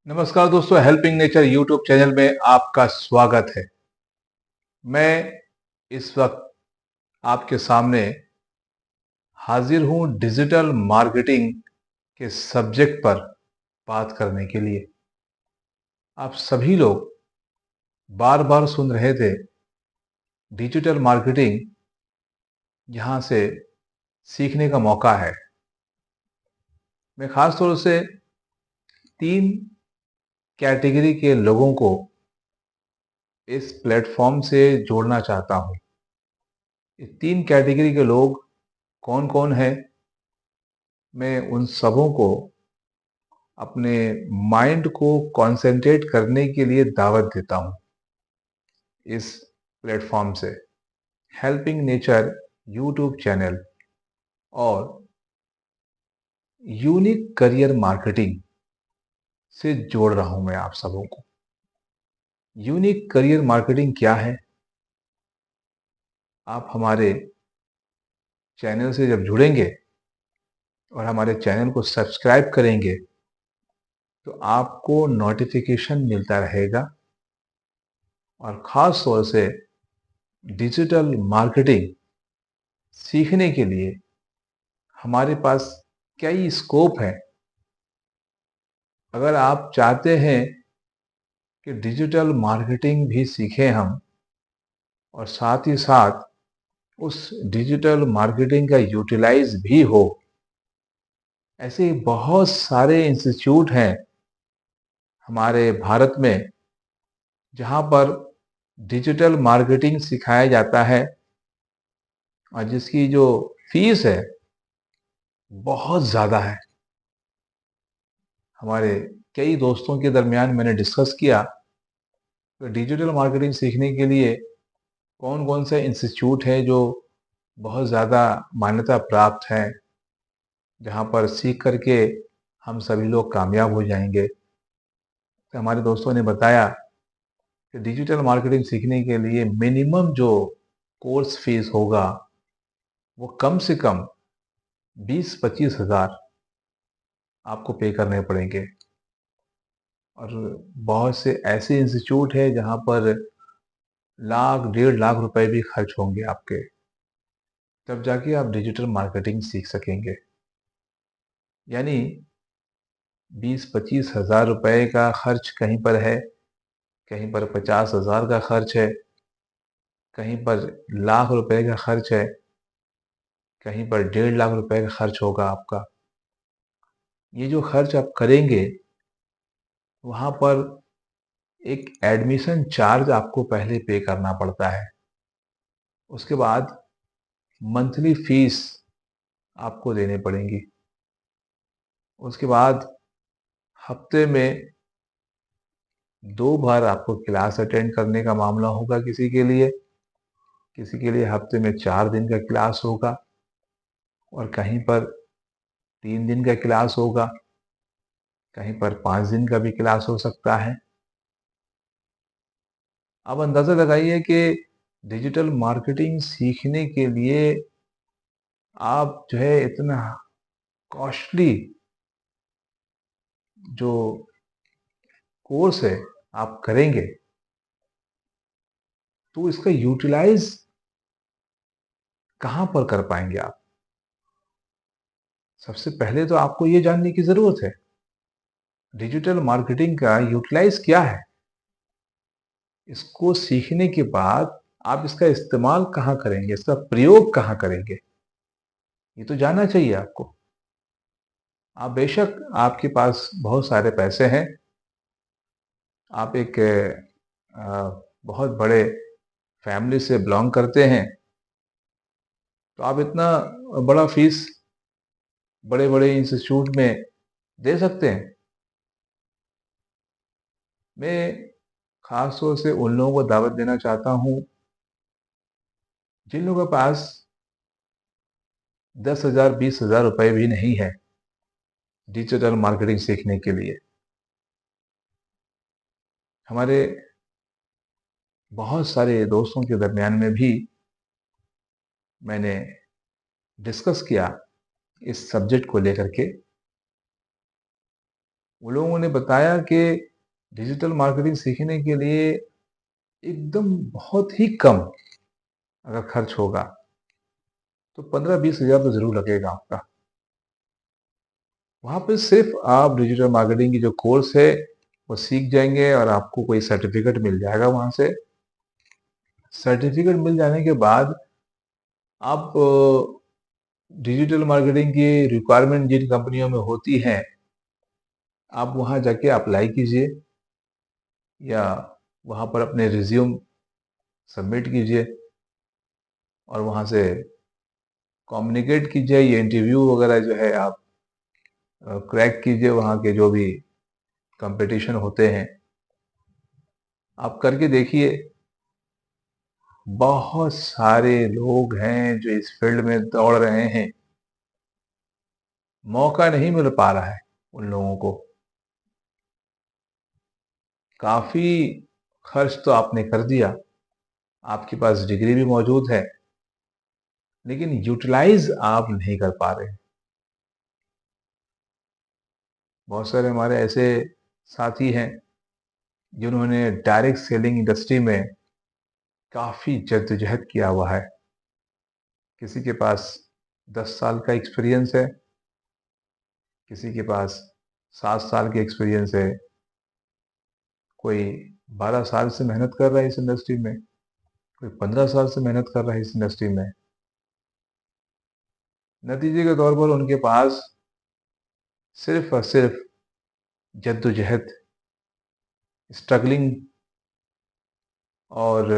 नमस्कार दोस्तों, helping nature YouTube channel में आपका स्वागत है। मैं इस वक्त आपके सामने हाजिर हूं डिजिटल मार्केटिंग के सब्जेक्ट पर बात करने के लिए। आप सभी लोग बार बार सुन रहे थे डिजिटल मार्केटिंग यहाँ से सीखने का मौका है। मैं खास तौर से 3 कैटेगरी के लोगों को इस प्लेटफॉर्म से जोड़ना चाहता हूँ। ये 3 कैटेगरी के लोग कौन कौन हैं, मैं उन सबों को अपने माइंड को कंसंट्रेट करने के लिए दावत देता हूं इस प्लेटफॉर्म से। हेल्पिंग नेचर यूट्यूब चैनल और यूनिक करियर मार्केटिंग से जोड़ रहा हूं मैं आप सबों को। यूनिक करियर मार्केटिंग क्या है? आप हमारे चैनल से जब जुड़ेंगे और हमारे चैनल को सब्सक्राइब करेंगे तो आपको नोटिफिकेशन मिलता रहेगा और ख़ास तौर से डिजिटल मार्केटिंग सीखने के लिए हमारे पास कई स्कोप है। अगर आप चाहते हैं कि डिजिटल मार्केटिंग भी सीखें हम और साथ ही साथ उस डिजिटल मार्केटिंग का यूटिलाइज भी हो, ऐसे बहुत सारे इंस्टीट्यूट हैं हमारे भारत में जहां पर डिजिटल मार्केटिंग सिखाया जाता है और जिसकी जो फीस है बहुत ज़्यादा है। हमारे कई दोस्तों के दरमियान मैंने डिस्कस किया तो डिजिटल मार्केटिंग सीखने के लिए कौन कौन से इंस्टीट्यूट है जो बहुत ज़्यादा मान्यता प्राप्त हैं, जहाँ पर सीख करके हम सभी लोग कामयाब हो जाएंगे। तो हमारे दोस्तों ने बताया कि डिजिटल मार्केटिंग सीखने के लिए मिनिमम जो कोर्स फीस होगा वो कम से कम 20-25 हज़ार आपको पे करने पड़ेंगे। और बहुत से ऐसे इंस्टीट्यूट है जहाँ पर लाख 1.5 लाख रुपए भी खर्च होंगे आपके, तब जाके आप डिजिटल मार्केटिंग सीख सकेंगे। यानी 20-25 हज़ार रुपए का खर्च कहीं पर है, कहीं पर 50 हज़ार का खर्च है, कहीं पर लाख रुपए का खर्च है, कहीं पर 1.5 लाख रुपए का खर्च होगा आपका। ये जो खर्च आप करेंगे वहाँ पर एक एडमिशन चार्ज आपको पहले पे करना पड़ता है। उसके बाद मंथली फीस आपको देनी पड़ेगी। उसके बाद हफ्ते में 2 बार आपको क्लास अटेंड करने का मामला होगा किसी के लिए हफ्ते में 4 दिन का क्लास होगा और कहीं पर 3 दिन का क्लास होगा, कहीं पर 5 दिन का भी क्लास हो सकता है। आप अंदाज़ा लगाइए कि डिजिटल मार्केटिंग सीखने के लिए आप जो है इतना कॉस्टली जो कोर्स है आप करेंगे तो इसका यूटिलाइज कहाँ पर कर पाएंगे आप? सबसे पहले तो आपको ये जानने की ज़रूरत है डिजिटल मार्केटिंग का यूटिलाइज क्या है। इसको सीखने के बाद आप इसका इस्तेमाल कहाँ करेंगे, इसका प्रयोग कहाँ करेंगे, ये तो जानना चाहिए आपको। आप बेशक आपके पास बहुत सारे पैसे हैं, आप एक बहुत बड़े फैमिली से बिलोंग करते हैं, तो आप इतना बड़ा फीस बड़े बड़े इंस्टीट्यूट में दे सकते हैं। मैं खास तौर से उन लोगों को दावत देना चाहता हूँ जिन लोगों के पास 10,000 20,000 रुपए भी नहीं है डिजिटल मार्केटिंग सीखने के लिए। हमारे बहुत सारे दोस्तों के दरमियान में भी मैंने डिस्कस किया इस सब्जेक्ट को लेकर के वो लोगों ने बताया कि डिजिटल मार्केटिंग सीखने के लिए एकदम बहुत ही कम अगर खर्च होगा तो 15-20 हज़ार तो ज़रूर लगेगा आपका। वहाँ पे सिर्फ आप डिजिटल मार्केटिंग की जो कोर्स है वो सीख जाएंगे और आपको कोई सर्टिफिकेट मिल जाएगा वहाँ से। सर्टिफिकेट मिल जाने के बाद आप डिजिटल मार्केटिंग की रिक्वायरमेंट जिन कंपनियों में होती है आप वहाँ जाके अप्लाई कीजिए या वहाँ पर अपने रिज्यूम सबमिट कीजिए और वहाँ से कम्युनिकेट कीजिए। ये इंटरव्यू वगैरह जो है आप क्रैक कीजिए, वहाँ के जो भी कंपटीशन होते हैं आप करके देखिए। बहुत सारे लोग हैं जो इस फील्ड में दौड़ रहे हैं, मौका नहीं मिल पा रहा है उन लोगों को। काफी खर्च तो आपने कर दिया, आपके पास डिग्री भी मौजूद है, लेकिन यूटिलाइज आप नहीं कर पा रहे। बहुत सारे हमारे ऐसे साथी हैं जिन्होंने डायरेक्ट सेलिंग इंडस्ट्री में काफी जद्दोजहद किया हुआ है। किसी के पास 10 साल का एक्सपीरियंस है, किसी के पास 7 साल की एक्सपीरियंस है, कोई 12 साल से मेहनत कर रहा है इस इंडस्ट्री में, कोई 15 साल से मेहनत कर रहा है इस इंडस्ट्री में। नतीजे के तौर पर उनके पास सिर्फ और सिर्फ जद्दोजहद, स्ट्रगलिंग, और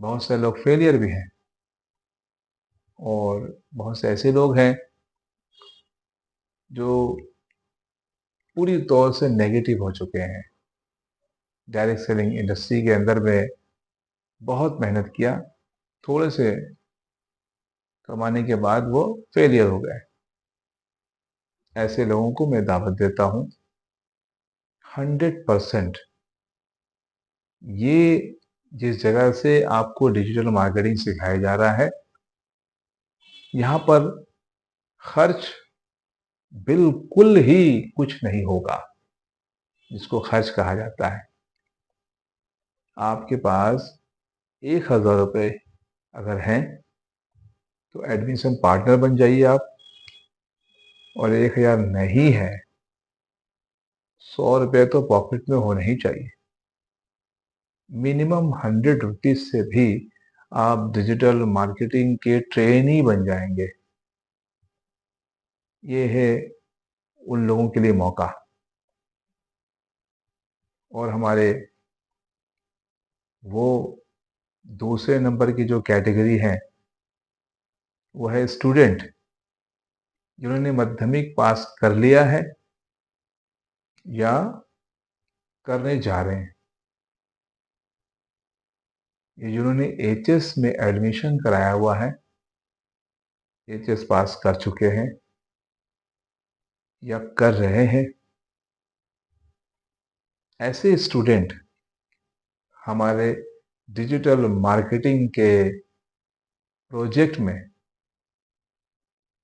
बहुत से लोग फेलियर भी हैं और बहुत से ऐसे लोग हैं जो पूरी तौर से नेगेटिव हो चुके हैं। डायरेक्ट सेलिंग इंडस्ट्री के अंदर में बहुत मेहनत किया, थोड़े से कमाने के बाद वो फेलियर हो गए। ऐसे लोगों को मैं दावत देता हूँ 100%, ये जिस जगह से आपको डिजिटल मार्केटिंग सिखाया जा रहा है यहाँ पर खर्च बिल्कुल ही कुछ नहीं होगा, जिसको खर्च कहा जाता है। आपके पास 1,000 रुपये अगर हैं तो एडमिशन पार्टनर बन जाइए आप, और 1,000 नहीं है, 100 रुपये तो पॉकेट में होने ही चाहिए। मिनिमम 100 रुपीज से भी आप डिजिटल मार्केटिंग के ट्रेनी बन जाएंगे। ये है उन लोगों के लिए मौका। और हमारे वो दूसरे नंबर की जो कैटेगरी है वो है स्टूडेंट जिन्होंने माध्यमिक पास कर लिया है या करने जा रहे हैं, ये जिन्होंने एचएस में एडमिशन कराया हुआ है, एचएस पास कर चुके हैं या कर रहे हैं, ऐसे स्टूडेंट हमारे डिजिटल मार्केटिंग के प्रोजेक्ट में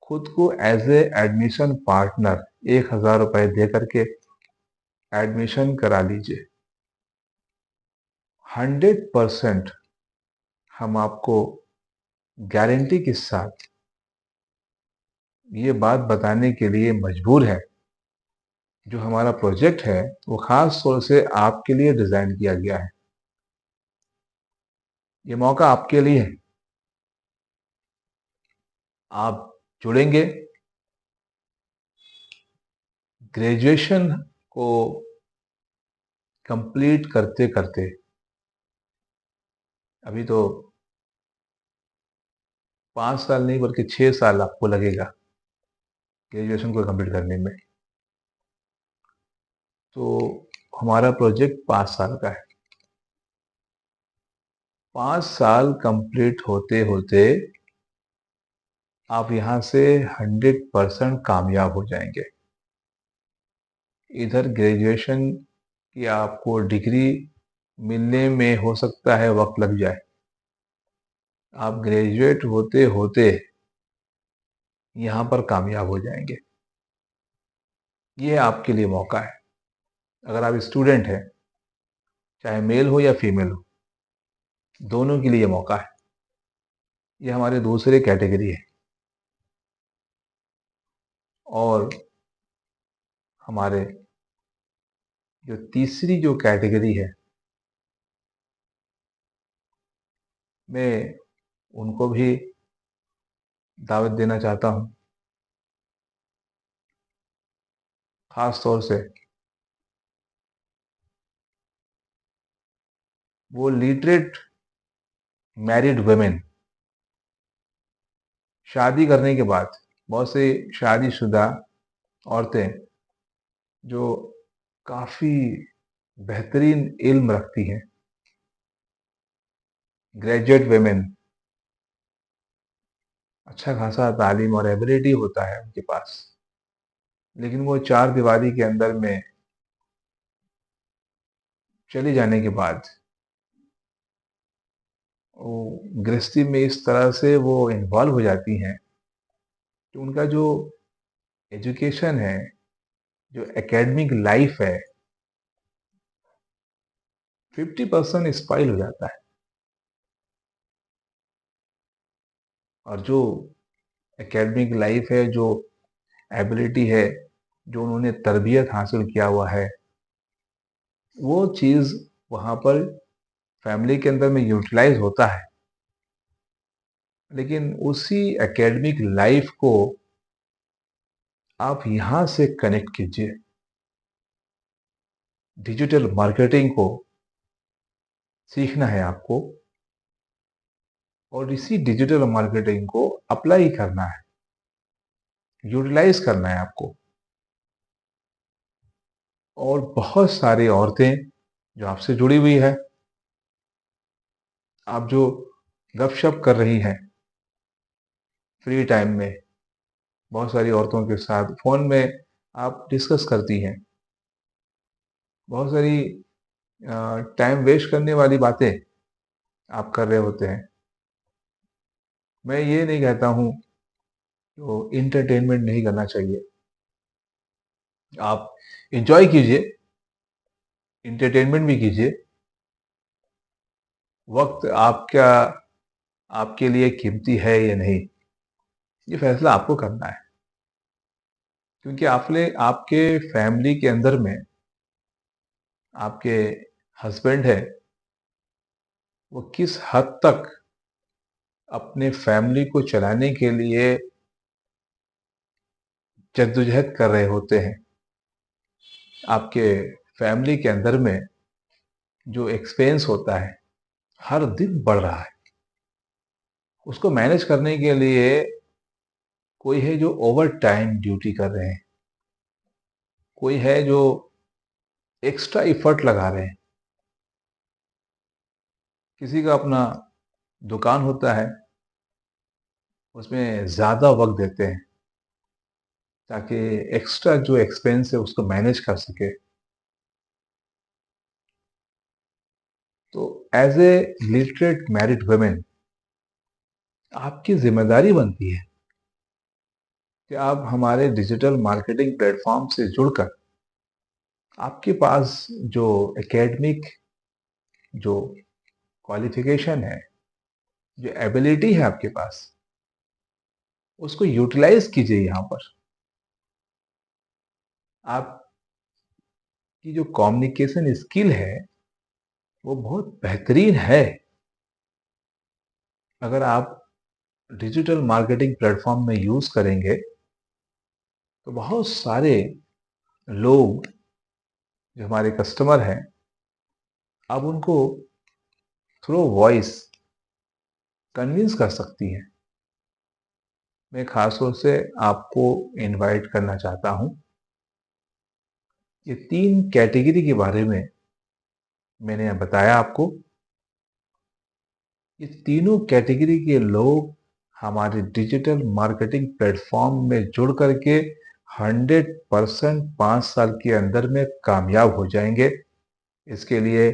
खुद को एज ए एडमिशन पार्टनर 1,000 रुपये दे करके एडमिशन करा लीजिए। 100% हम आपको गारंटी के साथ ये बात बताने के लिए मजबूर है, जो हमारा प्रोजेक्ट है वो खास तौर से आपके लिए डिजाइन किया गया है। ये मौका आपके लिए है। आप जुड़ेंगे, ग्रेजुएशन को कंप्लीट करते करते, अभी तो 5 साल नहीं बल्कि 6 साल आपको लगेगा ग्रेजुएशन को कंप्लीट करने में। तो हमारा प्रोजेक्ट 5 साल का है। 5 साल कंप्लीट होते होते आप यहां से 100% कामयाब हो जाएंगे। इधर ग्रेजुएशन की आपको डिग्री मिलने में हो सकता है वक्त लग जाए, आप ग्रेजुएट होते होते यहां पर कामयाब हो जाएंगे। ये आपके लिए मौका है। अगर आप स्टूडेंट हैं, चाहे मेल हो या फीमेल हो, दोनों के लिए मौका है। ये हमारे दूसरे कैटेगरी है। और हमारे जो तीसरी जो कैटेगरी है, मैं उनको भी दावत देना चाहता हूँ। खास तौर से वो लिटरेट मैरिड वुमेन, शादी करने के बाद बहुत से शादीशुदा औरतें जो काफ़ी बेहतरीन इल्म रखती हैं, ग्रेजुएट वुमेन, अच्छा खासा तालीम और एबिलिटी होता है उनके पास, लेकिन वो चार दीवारी के अंदर में चले जाने के बाद वो गृहस्थी में इस तरह से वो इन्वॉल्व हो जाती हैं कि उनका जो एजुकेशन है, जो एकेडमिक लाइफ है, 50% स्पॉइल हो जाता है। और जो एकेडमिक लाइफ है, जो एबिलिटी है, जो उन्होंने तरबियत हासिल किया हुआ है, वो चीज़ वहाँ पर फैमिली के अंदर में यूटिलाइज होता है। लेकिन उसी एकेडमिक लाइफ को आप यहाँ से कनेक्ट कीजिए, डिजिटल मार्केटिंग को सीखना है आपको, और इसी डिजिटल मार्केटिंग को अप्लाई करना है, यूटिलाइज करना है आपको। और बहुत सारी औरतें जो आपसे जुड़ी हुई है, आप जो गपशप कर रही हैं फ्री टाइम में, बहुत सारी औरतों के साथ फ़ोन में आप डिस्कस करती हैं, बहुत सारी टाइम वेस्ट करने वाली बातें आप कर रहे होते हैं। मैं ये नहीं कहता हूँ तो इंटरटेनमेंट नहीं करना चाहिए, आप एंजॉय कीजिए, इंटरटेनमेंट भी कीजिए। वक्त आपका आपके लिए कीमती है या नहीं, ये फैसला आपको करना है। क्योंकि आपने आपके फैमिली के अंदर में आपके हस्बैंड है, वो किस हद तक अपने फैमिली को चलाने के लिए जद्दोजहद कर रहे होते हैं। आपके फैमिली के अंदर में जो एक्सपेंस होता है, हर दिन बढ़ रहा है। उसको मैनेज करने के लिए कोई है जो ओवर टाइम ड्यूटी कर रहे हैं, कोई है जो एक्स्ट्रा एफर्ट लगा रहे हैं, किसी का अपना दुकान होता है, उसमें ज़्यादा वक्त देते हैं ताकि एक्स्ट्रा जो एक्सपेंस है उसको मैनेज कर सके। तो as a literate married women, आपकी जिम्मेदारी बनती है कि आप हमारे डिजिटल मार्केटिंग प्लेटफॉर्म से जुड़कर आपके पास जो एकेडमिक जो क्वालिफिकेशन है, जो एबिलिटी है आपके पास, उसको यूटिलाइज कीजिए। यहाँ पर आपकी जो कम्युनिकेशन स्किल है वो बहुत बेहतरीन है। अगर आप डिजिटल मार्केटिंग प्लेटफॉर्म में यूज़ करेंगे तो बहुत सारे लोग जो हमारे कस्टमर हैं, आप उनको थ्रू वॉइस कन्विंस कर सकती हैं। मैं खास तौर से आपको इनवाइट करना चाहता हूं। ये तीन कैटेगरी के बारे में मैंने बताया आपको। ये तीनों कैटेगरी के लोग हमारे डिजिटल मार्केटिंग प्लेटफॉर्म में जुड़ करके 100% 5 साल के अंदर में कामयाब हो जाएंगे। इसके लिए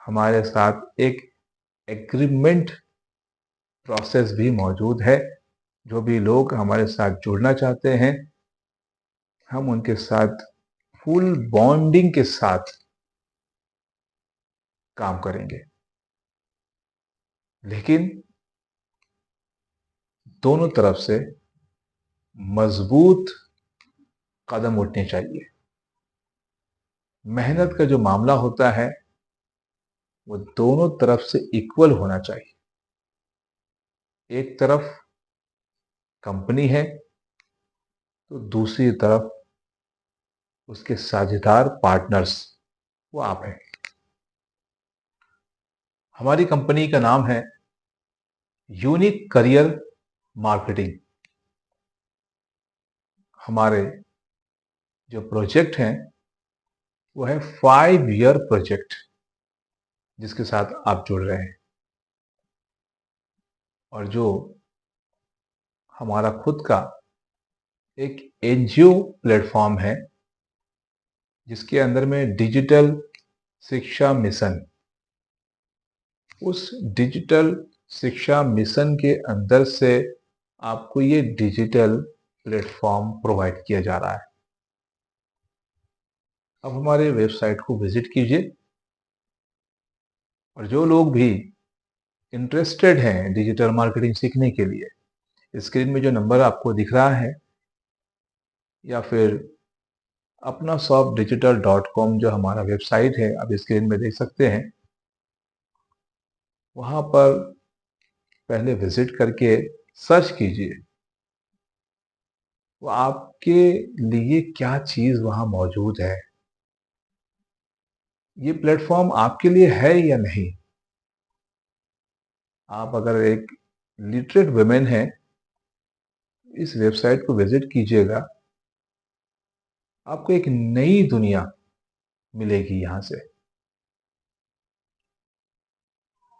हमारे साथ एक एग्रीमेंट प्रोसेस भी मौजूद है। जो भी लोग हमारे साथ जुड़ना चाहते हैं, हम उनके साथ फुल बॉन्डिंग के साथ काम करेंगे, लेकिन दोनों तरफ से मजबूत कदम उठने चाहिए। मेहनत का जो मामला होता है वो दोनों तरफ से इक्वल होना चाहिए। एक तरफ कंपनी है तो दूसरी तरफ उसके साझेदार पार्टनर्स वो आप हैं। हमारी कंपनी का नाम है यूनिक करियर मार्केटिंग। हमारे जो प्रोजेक्ट हैं वो है 5 ईयर प्रोजेक्ट जिसके साथ आप जुड़ रहे हैं, और जो हमारा खुद का एक एनजीओ प्लेटफॉर्म है जिसके अंदर में डिजिटल शिक्षा मिशन, उस डिजिटल शिक्षा मिशन के अंदर से आपको ये डिजिटल प्लेटफॉर्म प्रोवाइड किया जा रहा है। अब हमारे वेबसाइट को विजिट कीजिए, और जो लोग भी इंटरेस्टेड हैं डिजिटल मार्केटिंग सीखने के लिए, स्क्रीन में जो नंबर आपको दिख रहा है या फिर अपना शॉप digital.com जो हमारा वेबसाइट है आप स्क्रीन में देख सकते हैं, वहां पर पहले विजिट करके सर्च कीजिए वो आपके लिए क्या चीज वहां मौजूद है, ये प्लेटफॉर्म आपके लिए है या नहीं। आप अगर एक लिटरेट वुमेन हैं, इस वेबसाइट को विजिट कीजिएगा, आपको एक नई दुनिया मिलेगी। यहां से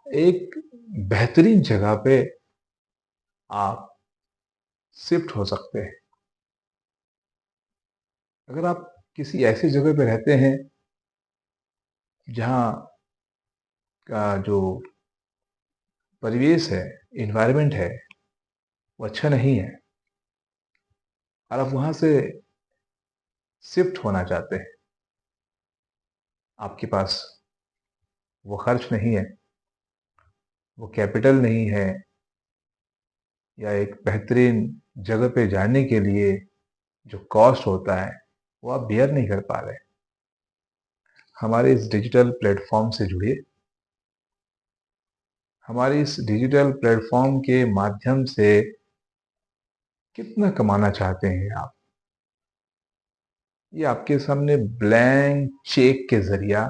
एक बेहतरीन जगह पे आप शिफ्ट हो सकते हैं। अगर आप किसी ऐसी जगह पे रहते हैं जहां का जो परिवेश है, इन्वायरमेंट है, वो अच्छा नहीं है, और आप वहां से शिफ्ट होना चाहते हैं, आपके पास वो खर्च नहीं है, वो कैपिटल नहीं है, या एक बेहतरीन जगह पे जाने के लिए जो कॉस्ट होता है वो आप बियर नहीं कर पा रहे, हमारे इस डिजिटल प्लेटफॉर्म से जुड़िए। हमारे इस डिजिटल प्लेटफॉर्म के माध्यम से कितना कमाना चाहते हैं आप, ये आपके सामने ब्लैंक चेक के जरिया,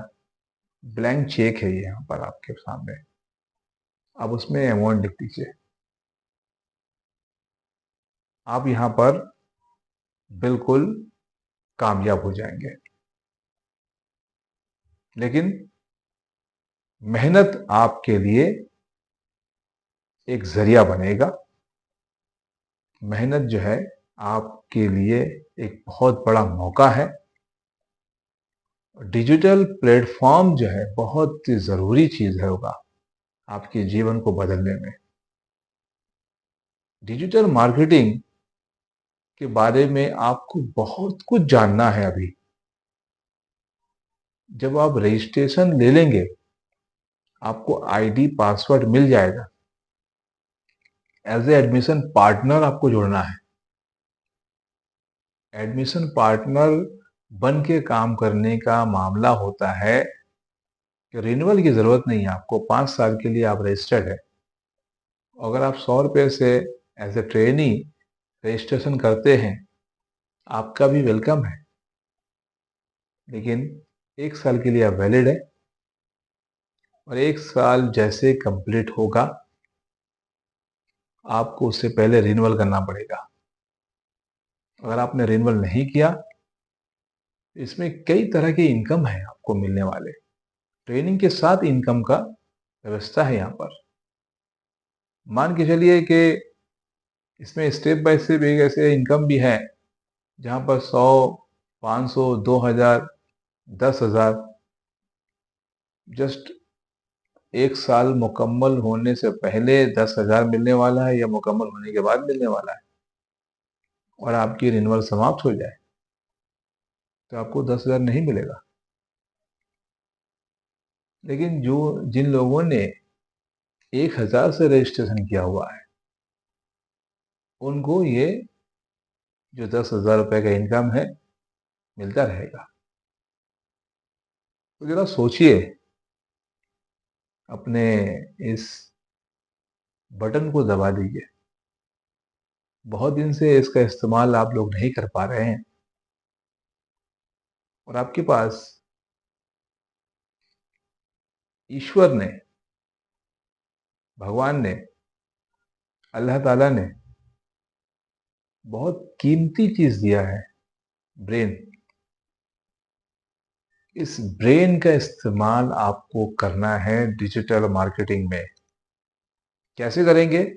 ब्लैंक चेक है ये यहाँ पर आपके सामने, आप उसमें अमाउंट लिख दीजिए। आप यहाँ पर बिल्कुल कामयाब हो जाएंगे, लेकिन मेहनत आपके लिए एक जरिया बनेगा। मेहनत जो है आपके लिए एक बहुत बड़ा मौका है। डिजिटल प्लेटफॉर्म जो है बहुत ही जरूरी चीज है होगा आपके जीवन को बदलने में। डिजिटल मार्केटिंग के बारे में आपको बहुत कुछ जानना है अभी। जब आप रजिस्ट्रेशन ले लेंगे आपको आईडी पासवर्ड मिल जाएगा। एज ए एडमिशन पार्टनर आपको जुड़ना है। एडमिशन पार्टनर बन के काम करने का मामला होता है कि रिन्यूअल की जरूरत नहीं है आपको, 5 साल के लिए आप रजिस्टर्ड है। अगर आप 100 रुपये से एज ए ट्रेनी रजिस्ट्रेशन करते हैं आपका भी वेलकम है, लेकिन 1 साल के लिए आप वैलिड है, और 1 साल जैसे कंप्लीट होगा आपको उससे पहले रिन्यूअल करना पड़ेगा। अगर आपने रिन्यूअल नहीं किया, इसमें कई तरह के इनकम है आपको मिलने वाले। ट्रेनिंग के साथ इनकम का व्यवस्था है यहाँ पर। मान के चलिए कि इसमें स्टेप बाय स्टेप एक ऐसे इनकम भी है जहाँ पर 100, 500, 2000, 10,000 जस्ट 1 साल मुकम्मल होने से पहले 10,000 मिलने वाला है, या मुकम्मल होने के बाद मिलने वाला है, और आपकी रिन्यूअल समाप्त हो जाए। तो आपको 10,000 नहीं मिलेगा। लेकिन जिन लोगों ने 1,000 से रजिस्ट्रेशन किया हुआ है, उनको ये जो 10,000 रुपए का इनकम है मिलता रहेगा। तो जरा सोचिए, अपने इस बटन को दबा दीजिए। बहुत दिन से इसका इस्तेमाल आप लोग नहीं कर पा रहे हैं और आपके पास ईश्वर ने, भगवान ने, अल्लाह ताला ने बहुत कीमती चीज दिया है, ब्रेन। इस ब्रेन का इस्तेमाल आपको करना है डिजिटल मार्केटिंग में। कैसे करेंगे?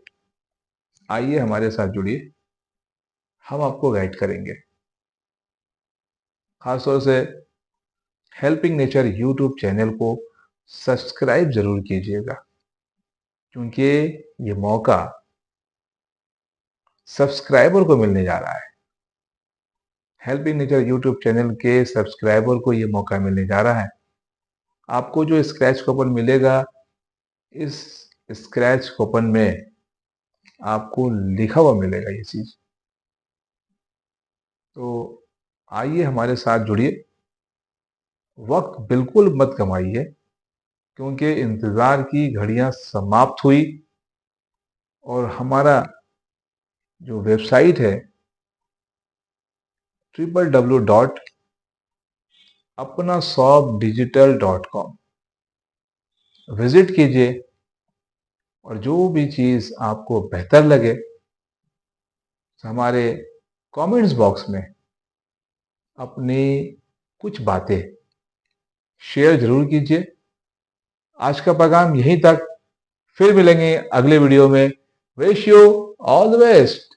आइए हमारे साथ जुड़िए, हम आपको गाइड करेंगे। खासतौर से हेल्पिंग नेचर यूट्यूब चैनल को सब्सक्राइब जरूर कीजिएगा, क्योंकि ये मौका सब्सक्राइबर को मिलने जा रहा है। हेल्पिंग नेचर यूट्यूब चैनल के सब्सक्राइबर को ये मौका मिलने जा रहा है। आपको जो स्क्रैच कूपन मिलेगा, इस स्क्रैच कूपन में आपको लिखा हुआ मिलेगा ये चीज। तो आइए हमारे साथ जुड़िए, वक्त बिल्कुल मत कमाइए, क्योंकि इंतजार की घड़ियां समाप्त हुई और हमारा जो वेबसाइट है www.apnasoftdigital.com विजिट कीजिए और जो भी चीज आपको बेहतर लगे हमारे कमेंट्स बॉक्स में अपनी कुछ बातें शेयर जरूर कीजिए। आज का पैगाम यहीं तक, फिर मिलेंगे अगले वीडियो में। Wish you all the best.